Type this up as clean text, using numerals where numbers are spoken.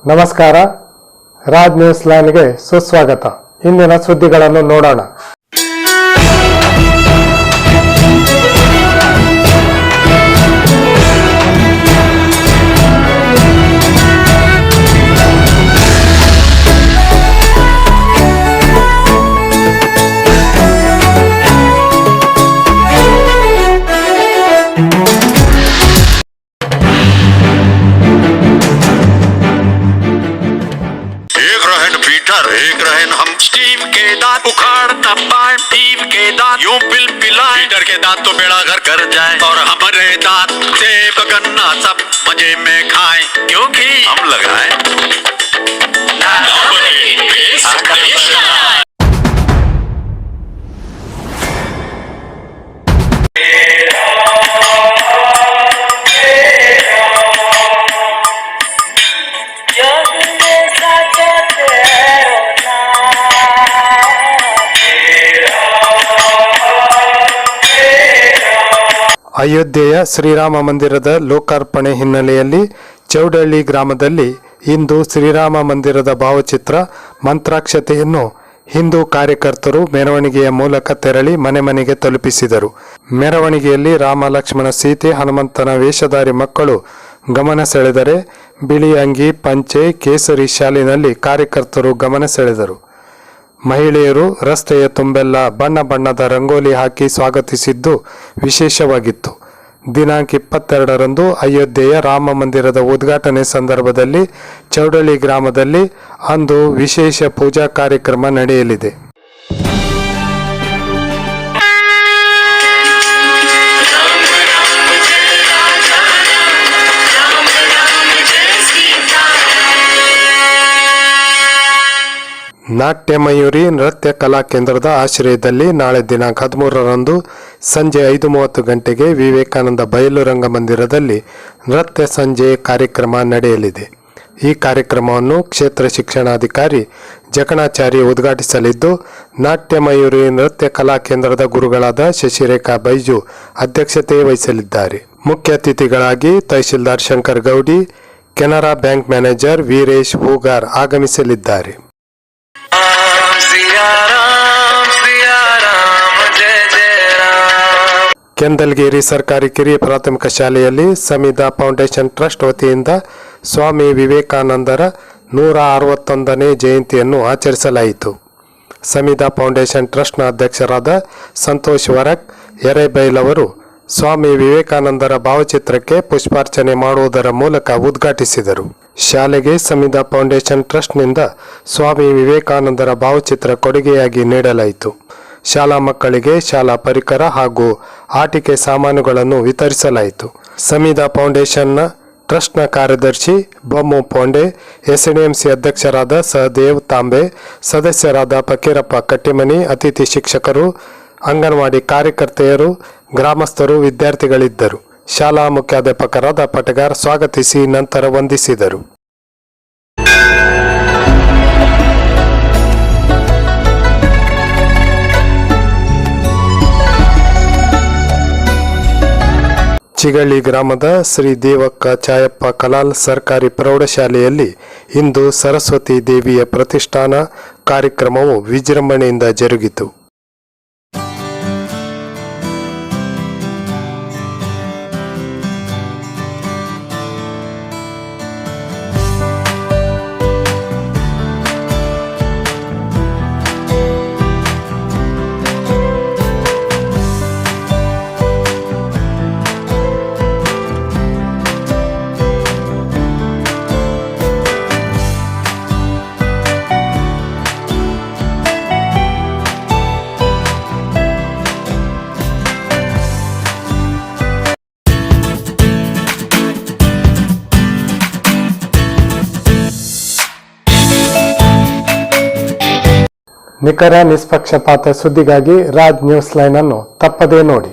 ನಮಸ್ಕಾರ, ರಾಜ್ ನ್ಯೂಸ್ ಲೈನ್ಗೆ ಸುಸ್ವಾಗತ. ಇಂದಿನ ಸುದ್ದಿಗಳನ್ನು ನೋಡೋಣ. एक रहन हम स्टीव के दांत उखाड़ता पाए, स्टीव के दांत यूं पिलपिलाए, पीटर के दांत तो बेड़ा घर कर जाए और हमारे दांत सेब गन्ना सब मजे में खाएं, क्योंकि हम लगाए ಅಯೋಧ್ಯೆಯ ಶ್ರೀರಾಮ ಮಂದಿರದ ಲೋಕಾರ್ಪಣೆ ಹಿನ್ನೆಲೆಯಲ್ಲಿ ಚೌಡಳ್ಳಿ ಗ್ರಾಮದಲ್ಲಿ ಇಂದು ಶ್ರೀರಾಮ ಮಂದಿರದ ಭಾವಚಿತ್ರ ಮಂತ್ರಾಕ್ಷತೆಯನ್ನು ಹಿಂದೂ ಕಾರ್ಯಕರ್ತರು ಮೆರವಣಿಗೆಯ ಮೂಲಕ ತೆರಳಿ ಮನೆ ಮನೆಗೆ ತಲುಪಿಸಿದರು. ಮೆರವಣಿಗೆಯಲ್ಲಿ ರಾಮ, ಲಕ್ಷ್ಮಣ, ಸೀತೆ, ಹನುಮಂತನ ವೇಷಧಾರಿ ಮಕ್ಕಳು ಗಮನ ಸೆಳೆದರೆ ಬಿಳಿ ಅಂಗಿ, ಪಂಚೆ, ಕೇಸರಿ ಶಾಲಿನಲ್ಲಿ ಕಾರ್ಯಕರ್ತರು ಗಮನ ಸೆಳೆದರು. ಮಹಿಳೆಯರು ರಸ್ತೆಯ ತುಂಬೆಲ್ಲ ಬಣ್ಣ ಬಣ್ಣದ ರಂಗೋಲಿ ಹಾಕಿ ಸ್ವಾಗತಿಸಿದ್ದು ವಿಶೇಷವಾಗಿತ್ತು. ದಿನಾಂಕ 22ರಂದು ಅಯೋಧ್ಯೆಯ ರಾಮ ಮಂದಿರದ ಉದ್ಘಾಟನೆ ಸಂದರ್ಭದಲ್ಲಿ ಚೌಡಳ್ಳಿ ಗ್ರಾಮದಲ್ಲಿ ಅಂದು ವಿಶೇಷ ಪೂಜಾ ಕಾರ್ಯಕ್ರಮ ನಡೆಯಲಿದೆ. ನಾಟ್ಯ ಮಯೂರಿ ನೃತ್ಯ ಕಲಾ ಕೇಂದ್ರದ ಆಶ್ರಯದಲ್ಲಿ ನಾಳೆ ದಿನಾಂಕ 13ರಂದು ಸಂಜೆ 5:30 ಗಂಟೆಗೆ ವಿವೇಕಾನಂದ ಬಯಲು ರಂಗಮಂದಿರದಲ್ಲಿ ನೃತ್ಯ ಸಂಜೆ ಕಾರ್ಯಕ್ರಮ ನಡೆಯಲಿದೆ. ಈ ಕಾರ್ಯಕ್ರಮವನ್ನು ಕ್ಷೇತ್ರ ಶಿಕ್ಷಣಾಧಿಕಾರಿ ಜಕಣಾಚಾರಿ ಉದ್ಘಾಟಿಸಲಿದ್ದು, ನಾಟ್ಯ ಮಯೂರಿ ನೃತ್ಯ ಕಲಾ ಕೇಂದ್ರದ ಗುರುಗಳಾದ ಶಶಿರೇಖಾ ಬೈಜು ಅಧ್ಯಕ್ಷತೆ ವಹಿಸಲಿದ್ದಾರೆ. ಮುಖ್ಯ ಅತಿಥಿಗಳಾಗಿ ತಹಶೀಲ್ದಾರ್ ಶಂಕರ್ ಗೌಡಿ, ಕೆನರಾ ಬ್ಯಾಂಕ್ ಮ್ಯಾನೇಜರ್ ವೀರೇಶ್ ಹೂಗಾರ್ ಆಗಮಿಸಲಿದ್ದಾರೆ. ಕೆಂದಲ್ಗೇರಿ ಸರ್ಕಾರಿ ಕಿರಿಯ ಪ್ರಾಥಮಿಕ ಶಾಲೆಯಲ್ಲಿ ಸಮಿಧಾ ಫೌಂಡೇಶನ್ ಟ್ರಸ್ಟ್ ವತಿಯಿಂದ ಸ್ವಾಮಿ ವಿವೇಕಾನಂದರ 161ನೇ ಜಯಂತಿಯನ್ನು ಆಚರಿಸಲಾಯಿತು. ಸಮಿಧಾ ಫೌಂಡೇಶನ್ ಟ್ರಸ್ಟ್ನ ಅಧ್ಯಕ್ಷರಾದ ಸಂತೋಷ್ ವರಕ್ ಎರೆಬೈಲ್ ಅವರು ಸ್ವಾಮಿ ವಿವೇಕಾನಂದರ ಭಾವಚಿತ್ರಕ್ಕೆ ಪುಷ್ಪಾರ್ಚನೆ ಮಾಡುವುದರ ಮೂಲಕ ಉದ್ಘಾಟಿಸಿದರು. ಶಾಲೆಗೆ ಸಮಿಧಾ ಫೌಂಡೇಶನ್ ಟ್ರಸ್ಟ್ನಿಂದ ಸ್ವಾಮಿ ವಿವೇಕಾನಂದರ ಭಾವಚಿತ್ರ ಕೊಡುಗೆಯಾಗಿ ನೀಡಲಾಯಿತು. ಶಾಲಾ ಮಕ್ಕಳಿಗೆ ಶಾಲಾ ಪರಿಕರ ಹಾಗೂ ಆಟಿಕೆ ಸಾಮಾನುಗಳನ್ನು ವಿತರಿಸಲಾಯಿತು. ಸಮಿಧಾ ಫೌಂಡೇಶನ್ನ ಟ್ರಸ್ಟ್ನ ಕಾರ್ಯದರ್ಶಿ ಬೊಮ್ಮು ಪೋಂಡೆ, ಎಸ್ಡಿಎಂಸಿ ಅಧ್ಯಕ್ಷರಾದ ಸಹದೇವ್ ತಾಂಬೆ, ಸದಸ್ಯರಾದ ಫಕೀರಪ್ಪ ಕಟ್ಟಿಮನಿ, ಅತಿಥಿ ಶಿಕ್ಷಕರು, ಅಂಗನವಾಡಿ ಕಾರ್ಯಕರ್ತೆಯರು, ಗ್ರಾಮಸ್ಥರು, ವಿದ್ಯಾರ್ಥಿಗಳಿದ್ದರು. ಶಾಲಾ ಮುಖ್ಯಾಧ್ಯಾಪಕರಾದ ಪಟಗಾರ್ ಸ್ವಾಗತಿಸಿ ನಂತರ ವಂದಿಸಿದರು. ಚಿಗಳ್ಳಿ ಗ್ರಾಮದ ಶ್ರೀ ದೇವಕ್ಕ ಚಾಯಪ್ಪ ಕಲಾಲ್ ಸರ್ಕಾರಿ ಪ್ರೌಢಶಾಲೆಯಲ್ಲಿ ಇಂದು ಸರಸ್ವತಿ ದೇವಿಯ ಪ್ರತಿಷ್ಠಾನ ಕಾರ್ಯಕ್ರಮವು ವಿಜೃಂಭಣೆಯಿಂದ ಜರುಗಿತು. ನಿಖರ ನಿಷ್ಪಕ್ಷಪಾತ ಸುದ್ದಿಗಾಗಿ ರಾಜ್ ನ್ಯೂಸ್ ಲೈನ್ ಅನ್ನು ತಪ್ಪದೇ ನೋಡಿ.